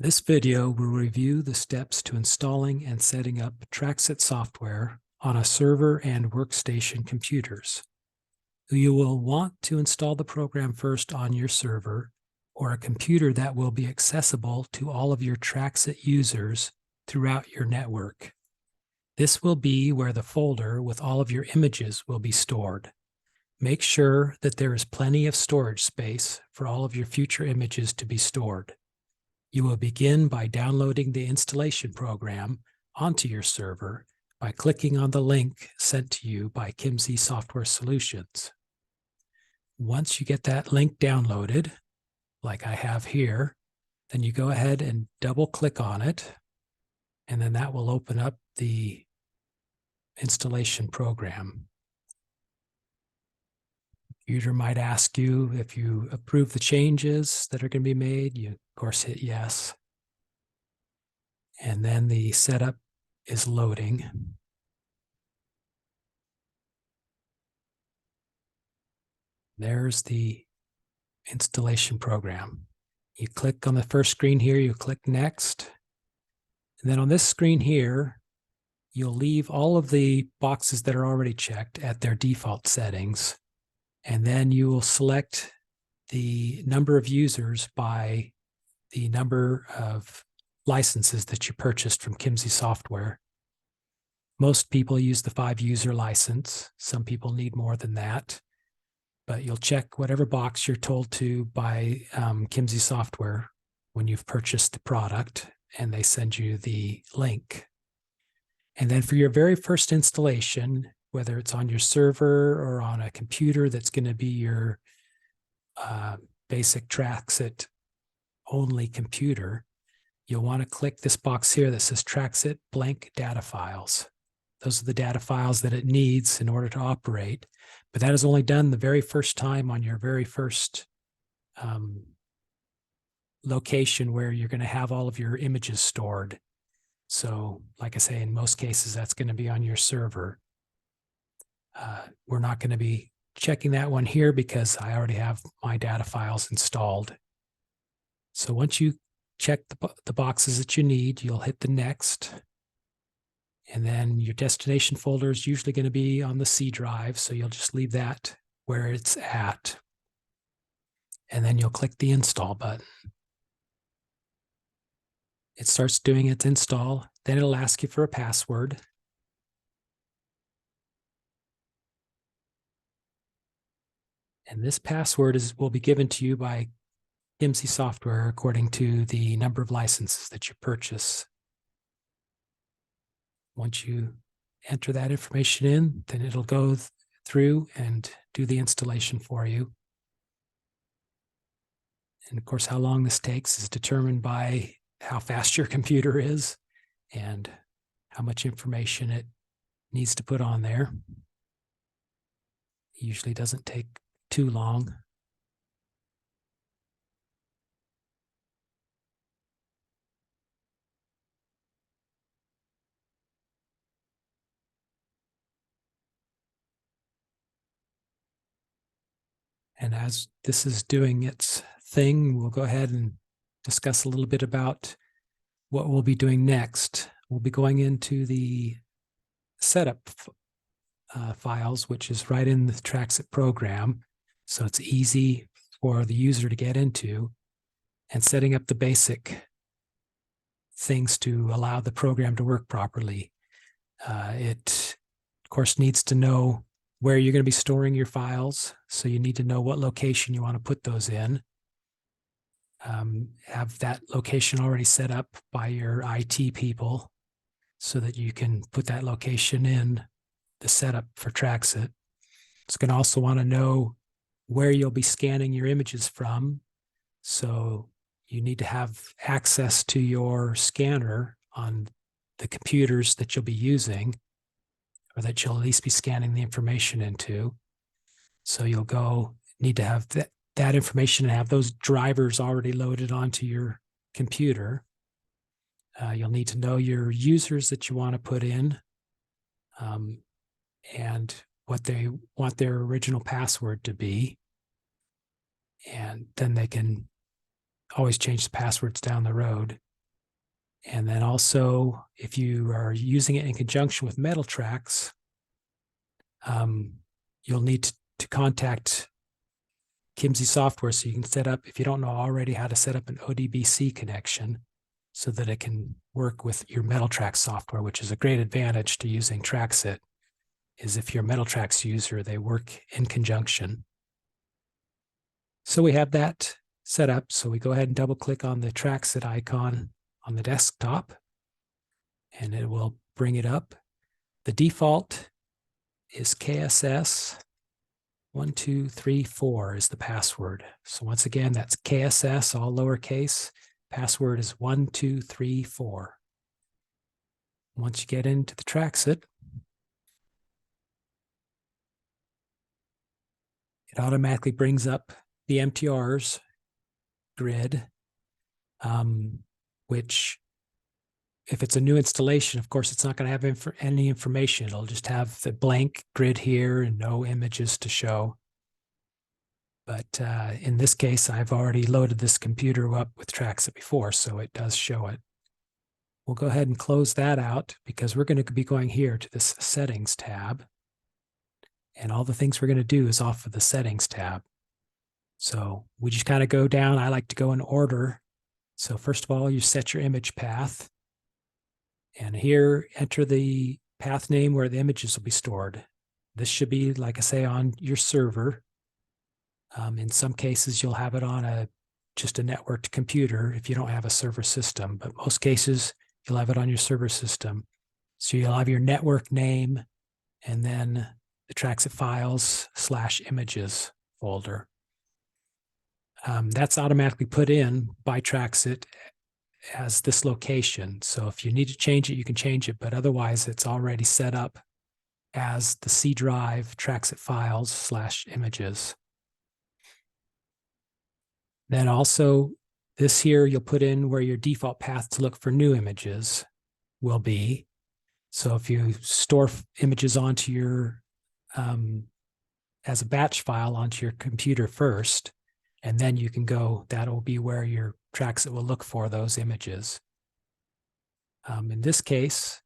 This video will review the steps to installing and setting up Trax-It software on a server and workstation computers. You will want to install the program first on your server or a computer that will be accessible to all of your Trax-It users throughout your network. This will be where the folder with all of your images will be stored. Make sure that there is plenty of storage space for all of your future images to be stored. You will begin by downloading the installation program onto your server by clicking on the link sent to you by KSS Software Solutions. Once you get that link downloaded, like I have here, then you go ahead and double click on it, and then that will open up the installation program. The computer might ask you if you approve the changes that are going to be made. You, of course, hit yes. And then the setup is loading. There's the installation program. You click on the first screen here, you click next. And then on this screen here, you'll leave all of the boxes that are already checked at their default settings. And then you will select the number of users by the number of licenses that you purchased from KSS Software. Most people use the 5-user license. Some people need more than that. But you'll check whatever box you're told to by KSS Software when you've purchased the product, and they send you the link. And then for your very first installation, whether it's on your server or on a computer that's going to be your basic Trax-It only computer, you'll want to click this box here that says Trax-It blank data files. Those are the data files that it needs in order to operate. But that is only done the very first time on your very first location where you're going to have all of your images stored. So, like I say, in most cases, that's going to be on your server. We're not going to be checking that one here because I already have my data files installed. So once you check the boxes that you need, you'll hit the next. And then your destination folder is usually going to be on the C drive, so you'll just leave that where it's at. And then you'll click the install button. It starts doing its install. Then it'll ask you for a password. And this password will be given to you by KSS Software according to the number of licenses that you purchase. Once you enter that information in, then it'll go through and do the installation for you. And of course, how long this takes is determined by how fast your computer is and how much information it needs to put on there. It usually doesn't take too long. And as this is doing its thing, we'll go ahead and discuss a little bit about what we'll be doing next. We'll be going into the setup files, which is right in the Trax-It program. So it's easy for the user to get into, and setting up the basic things to allow the program to work properly. It, of course, needs to know where you're going to be storing your files. So you need to know what location you want to put those in. Have that location already set up by your IT people so that you can put that location in the setup for Trax-It. It's going to also want to know where you'll be scanning your images from. So you need to have access to your scanner on the computers that you'll be using, or that you'll at least be scanning the information into. So you'll need to have that information and have those drivers already loaded onto your computer. You'll need to know your users that you want to put in and what they want their original password to be. And then they can always change the passwords down the road. And then also, if you are using it in conjunction with Metal Tracks, you'll need to contact Kimsey Software so you can set up, if you don't know already, how to set up an ODBC connection so that it can work with your Metal Tracks software, which is a great advantage to using Trax-It, is if you're a Metal Tracks user, they work in conjunction. So we have that set up. So we go ahead and double click on the Trax-It icon on the desktop, and it will bring it up. The default is KSS 1234 is the password. So once again, that's KSS, all lowercase. Password is 1234. Once you get into the Trax-It, it automatically brings up the MTRs grid, which if it's a new installation, of course, it's not going to have any information. It'll just have the blank grid here and no images to show. But in this case, I've already loaded this computer up with Trax-It before, so it does show it. We'll go ahead and close that out because we're going to be going here to this Settings tab. And all the things we're going to do is off of the Settings tab. So we just kind of go down. I like to go in order. So first of all, you set your image path. And here, enter the path name where the images will be stored. This should be, like I say, on your server. In some cases, you'll have it on just a networked computer if you don't have a server system, but most cases, you'll have it on your server system. So you'll have your network name and then the Trax-It files / images folder. That's automatically put in by Trax-It as this location. So if you need to change it, you can change it, but otherwise it's already set up as the C drive Trax-It files / images. Then also this here, you'll put in where your default path to look for new images will be. So if you store images onto your, as a batch file onto your computer first, and then you can go, that'll be where your Trax-It will look for those images. In this case,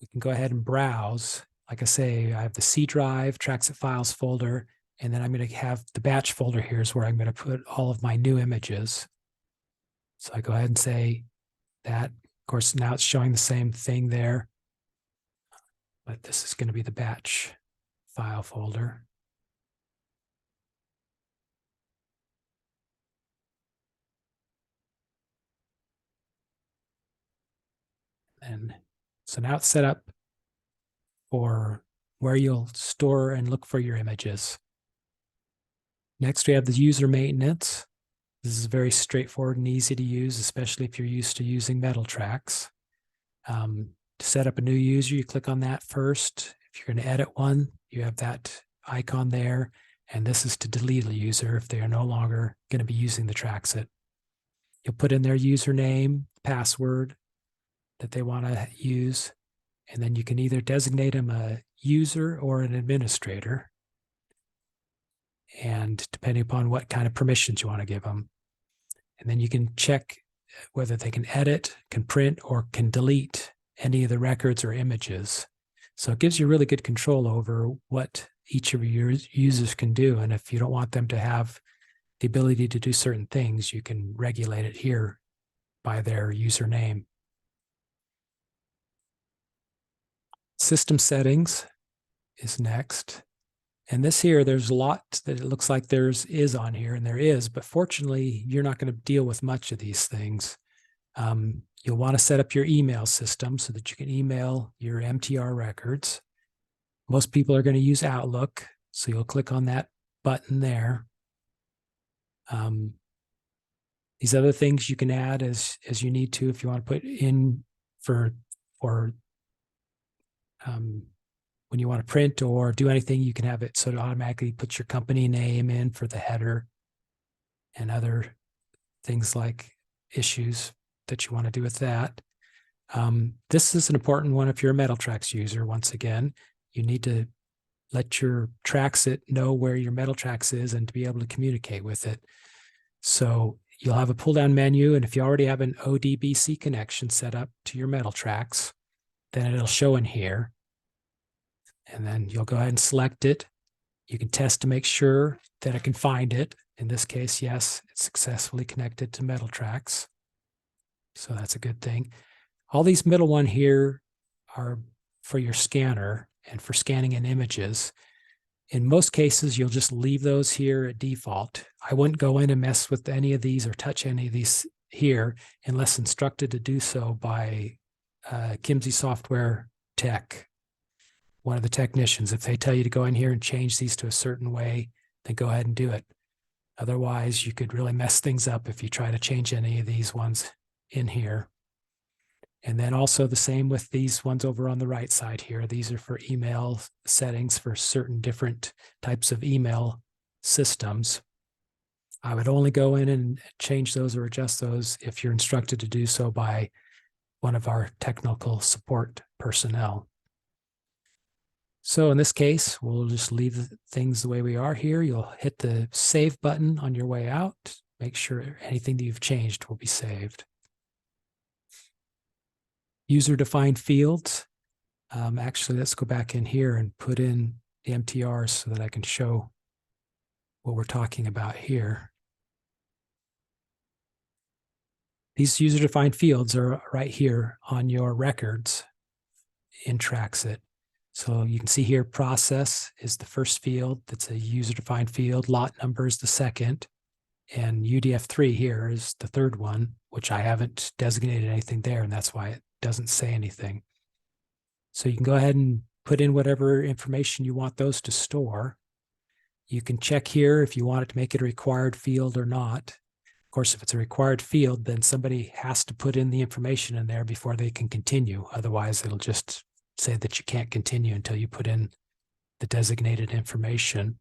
we can go ahead and browse. Like I say, I have the C drive Trax-It files folder, and then I'm going to have the batch folder here is where I'm going to put all of my new images. So I go ahead and say that. Of course, now it's showing the same thing there, but this is going to be the batch file folder. And so now it's set up for where you'll store and look for your images. Next, we have the user maintenance. This is very straightforward and easy to use, especially if you're used to using Metal Tracks. To set up a new user, you click on that first. If you're going to edit one, you have that icon there. And this is to delete a user if they are no longer going to be using the Trax-It. You'll put in their username, password that they want to use, and then you can either designate them a user or an administrator. And depending upon what kind of permissions you want to give them. And then you can check whether they can edit, can print, or can delete any of the records or images. So it gives you really good control over what each of your users can do. And if you don't want them to have the ability to do certain things, you can regulate it here by their username. System settings is next. And this here, there's a lot that it looks like is on here, and there is, but fortunately, you're not going to deal with much of these things. You'll want to set up your email system so that you can email your MTR records. Most people are going to use Outlook, so you'll click on that button there. These other things you can add as you need to if you want to put in for when you want to print or do anything, you can have it so it automatically puts your company name in for the header and other things like issues that you want to do with that. This is an important one if you're a Metal Tracks user. Once again, you need to let your Trax-It know where your Metal Tracks is and to be able to communicate with it. So you'll have a pull-down menu, and if you already have an ODBC connection set up to your metal tracks, then it'll show in here. And then you'll go ahead and select it. You can test to make sure that it can find it. In this case, yes, it's successfully connected to metal tracks. So that's a good thing. All these middle one here are for your scanner and for scanning in images. In most cases, you'll just leave those here at default. I wouldn't go in and mess with any of these or touch any of these here unless instructed to do so by Kimsey Software Tech, one of the technicians. If they tell you to go in here and change these to a certain way, then go ahead and do it. Otherwise, you could really mess things up if you try to change any of these ones in here. And then also the same with these ones over on the right side here. These are for email settings for certain different types of email systems. I would only go in and change those or adjust those if you're instructed to do so by one of our technical support personnel. So in this case, we'll just leave things the way we are here. You'll hit the save button on your way out. Make sure anything that you've changed will be saved. User-defined fields. Actually, let's go back in here and put in the MTRs so that I can show what we're talking about here. These user-defined fields are right here on your records in Trax-It. So you can see here, process is the first field. That's a user-defined field. Lot number is the second. And UDF3 here is the third one, which I haven't designated anything there, and that's why it doesn't say anything. So you can go ahead and put in whatever information you want those to store. You can check here if you want it to make it a required field or not. Of course, if it's a required field, then somebody has to put in the information in there before they can continue. Otherwise, it'll just say that you can't continue until you put in the designated information.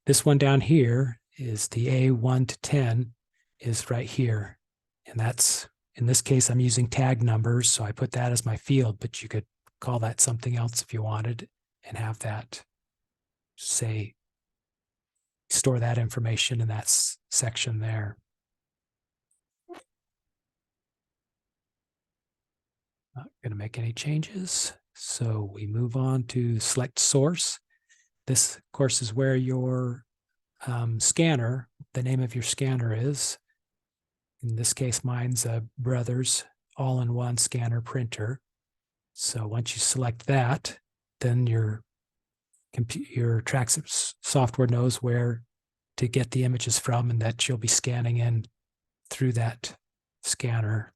This one down here is the A1 to 10 is right here. And that's, in this case, I'm using tag numbers, so I put that as my field, but you could call that something else if you wanted and have that, say, store that information in that section there. Not going to make any changes. So we move on to select source. This, of course, is where your scanner, the name of your scanner is. In this case, mine's a Brothers all-in-one scanner printer. So once you select that, then your Trax-It software knows where to get the images from and that you'll be scanning in through that scanner.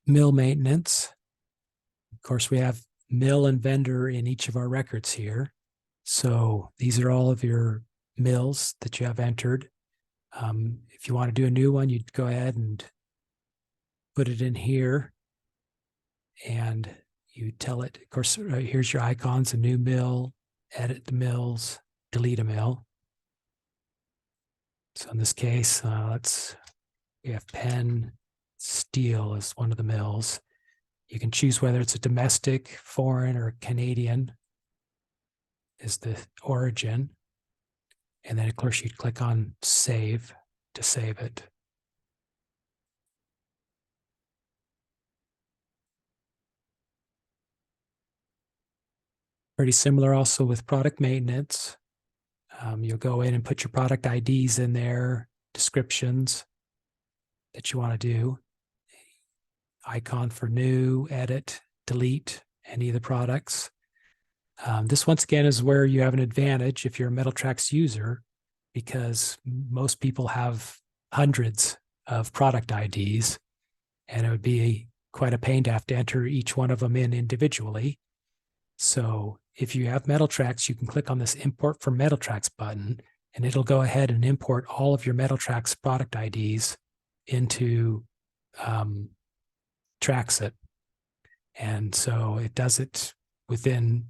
Mill maintenance. Of course, we have mill and vendor in each of our records here. So these are all of your mills that you have entered. If you want to do a new one, you'd go ahead and put it in here. And you tell it, of course, right here's your icons, a new mill, edit the mills, delete a mill. So in this case, we have pen, steel as one of the mills. You can choose whether it's a domestic, foreign, or Canadian is the origin. And then, of course, you'd click on save to save it. Pretty similar also with product maintenance. You'll go in and put your product IDs in there, descriptions that you want to do. Icon for new, edit, delete any of the products. This, once again, is where you have an advantage if you're a MetalTrax user, because most people have hundreds of product IDs, and it would be quite a pain to have to enter each one of them in individually. So if you have MetalTrax, you can click on this Import from MetalTrax button, and it'll go ahead and import all of your MetalTrax product IDs into Trax-It. And so it does it within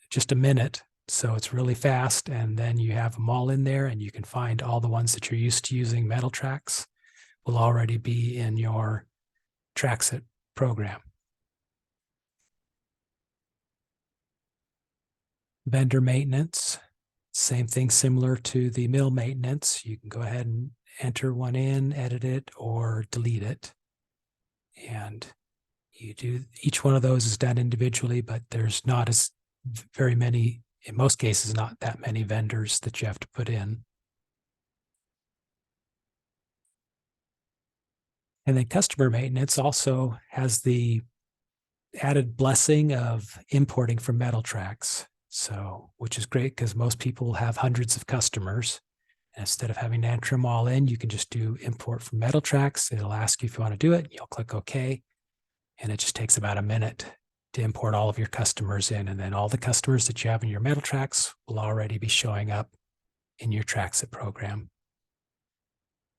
just a minute. So it's really fast. And then you have them all in there, and you can find all the ones that you're used to using MetalTrax will already be in your Trax-It program. Vendor maintenance. Same thing similar to the mill maintenance. You can go ahead and enter one in, edit it, or delete it. And you do, each one of those is done individually, but there's not as very many, in most cases, not that many vendors that you have to put in. And then customer maintenance also has the added blessing of importing from Metal Trax. So, which is great because most people have hundreds of customers. And instead of having to enter them all in, you can just do import from Metal Trax. It'll ask you if you want to do it. You'll click OK. And it just takes about a minute to import all of your customers in. And then all the customers that you have in your Metal Trax will already be showing up in your Trax-It program.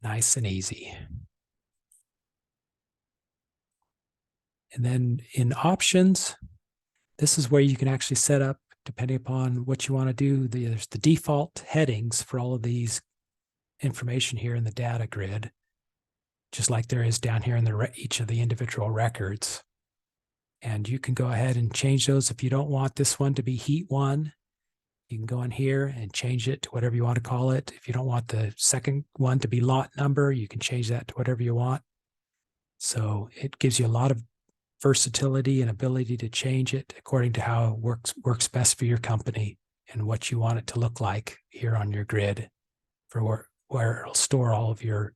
Nice and easy. And then in options, this is where you can actually set up, depending upon what you want to do. There's the default headings for all of these information here in the data grid, just like there is down here in each of the individual records. And you can go ahead and change those. If you don't want this one to be heat 1, you can go in here and change it to whatever you want to call it. If you don't want the second one to be lot number, you can change that to whatever you want. So it gives you a lot of versatility and ability to change it according to how it works best for your company and what you want it to look like here on your grid for where it'll store all of your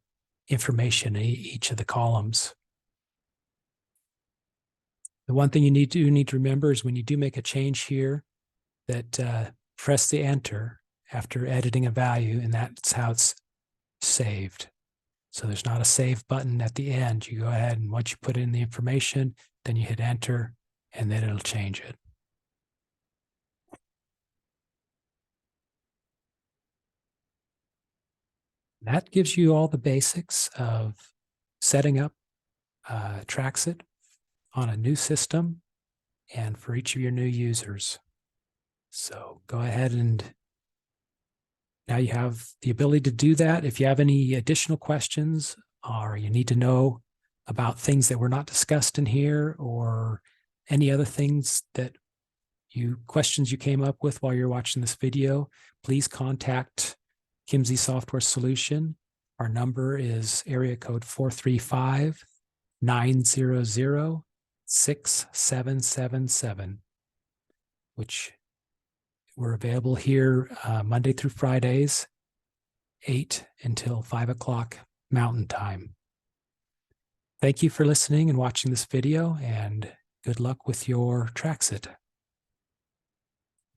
information in each of the columns. The one thing you need to remember is when you do make a change here, that press the enter after editing a value, and that's how it's saved. So there's not a save button at the end. You go ahead and once you put in the information, then you hit enter, and then it'll change it. That gives you all the basics of setting up Trax-It on a new system and for each of your new users. So go ahead and now you have the ability to do that. If you have any additional questions or you need to know about things that were not discussed in here or any other things that questions you came up with while you're watching this video, please contact Kimsey Software Solution. Our number is area code 435-900-6777, which we're available here Monday through Fridays, 8 until 5 o'clock Mountain Time. Thank you for listening and watching this video, and good luck with your Trax-It.